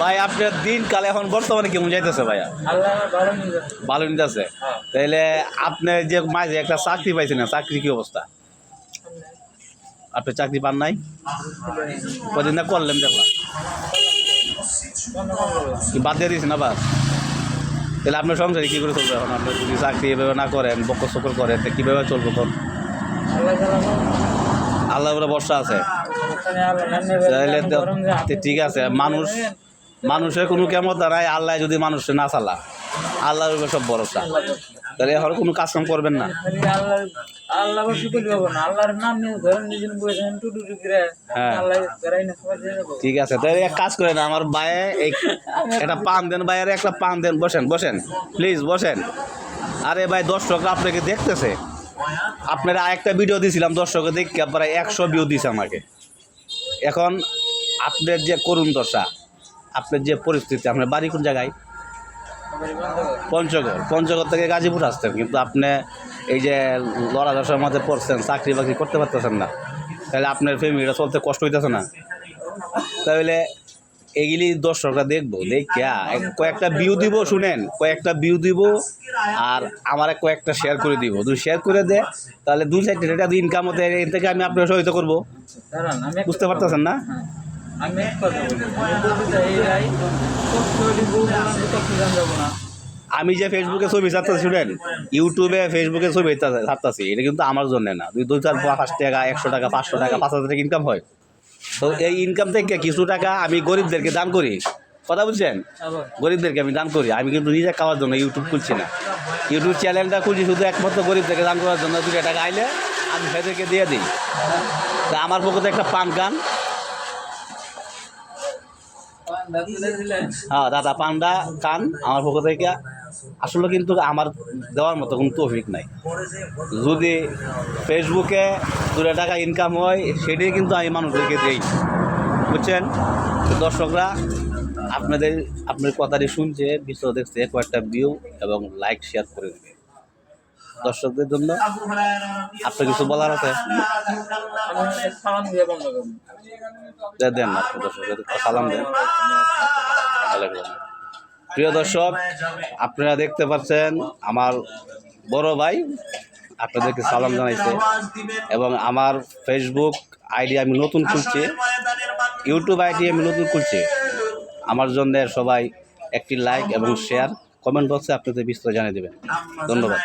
ভাই আপনার দিনকাল এখন বর্তমানে কেমন যাইতেছে ভাইয়া? ভালো নিতেছে। তাইলে আপনি যে মাঝে একটা চাকরি পাইছেন না, চাকরি কি অবস্থা? আপনি চাকরি পান নাই? কদিন না করলেন দেখলাম, কি বাদ দিয়ে দিয়েছেন আবার? তাহলে আপনার সংসারে কী করে চলবে এখন? আপনি যদি চাকরি এভাবে না করেন, বকর সকর করেন, তো কীভাবে চলবে তখন? আল্লাহ উপরে ভরসা আছে। তাহলে তো ঠিক আছে। মানুষের কোনো ক্ষমতা নাই, আল্লাহ যদি মানুষের না চালা, আল্লাহর উপরে সব ভরসা। তাহলে এখন কোনো কাজ কাম করবেন না। হ্যাঁ ঠিক আছে, তাহলে এক কাজ করেন, আমার ভাইয়ে একটা পান দেন, ভাইয়ের একটা পান দেন। বসেন বসেন প্লিজ বসেন। আরে ভাই, দর্শকরা আপনাকে দেখতেছে। আপনারা একটা ভিডিও দিয়েছিলাম, দর্শকে দেখে প্রায় 100 ভিউ দিয়েছে আমাকে। এখন আপনার যে করুণ দশা, আপনার যে পরিস্থিতি, আপনার বাড়ি কোন জায়গায়? পঞ্চগড় থেকে গাজীপুর আসতেন, কিন্তু আপনি এই যে লড়া দশার মধ্যে পড়ছেন, চাকরি বাকরি করতে পারতেছেন না, তাহলে আপনার ফ্যামিলিটা চলতে কষ্ট হইতেছে না? তাহলে এগুলি দর্শকরা দেখবো, দেখিয়া কয়েকটা ভিউ দিব, শুনেন, কয়েকটা ভিউ দিব আর আমার কয়েকটা শেয়ার করে দিব। যদি শেয়ার করে দেয় তাহলে 2-4 টাকা ইনকাম হতে, এর থেকে আমি আপনার সহায়তা করবো। বুঝতে পারতেছেন না? আমি যে ফেসবুকে ছবি ছাড়তেছি, শুনেন, ইউটিউবে ফেসবুকে ছবি ছাড়তেছি, এটা কিন্তু আমার জন্য না। 2-4-5 টাকা, 100 টাকা, 500 টাকা, 5,000 টাকা ইনকাম হয়। তো এই ইনকাম থেকে কিছু টাকা আমি গরিবদেরকে দান করি। কথা বুঝছেন? গরিবদেরকে আমি দান করি। আমি কিন্তু নিজে খাওয়ার জন্য ইউটিউব খুলছি না। ইউটিউব চ্যানেলটা খুলছি শুধু একমাত্র গরিবদেরকে দান করার জন্য। 2 টাকা আইলে আমি সেদেরকে দিয়ে দিই। তা আমার পক্ষে একটা পান গান। হ্যাঁ দাদা, পান্ডা কান আমার পক্ষ থেকে। আসলে কিন্তু আমার দেওয়ার মতো কোনো তৌফিক নাই। যদি ফেসবুকে 2 টাকা ইনকাম হয়, সেটাই কিন্তু আমি মানুষদেরকে দিই। বুঝছেন? দর্শকরা আপনার কথাটি শুনছে, ভিডিও দেখছে, কয়েকটা ভিউ এবং লাইক শেয়ার করে দেবে। দর্শকদের জন্য আপনার কিছু বলার আছে? দেন আপনার দর্শকদের সালাম দেন। প্রিয় দর্শক, আপনারা দেখতে পাচ্ছেন আমার বড় ভাই আপনাদেরকে সালাম জানাইছে, এবং আমার ফেসবুক আইডি আমি নতুন খুলছি, ইউটিউব আইডি আমি নতুন খুলছি। আমার জন্য সবাই একটি লাইক এবং শেয়ার, কমেন্ট বক্সে আপনাদের বিস্তারিত জানিয়ে দেবেন। ধন্যবাদ।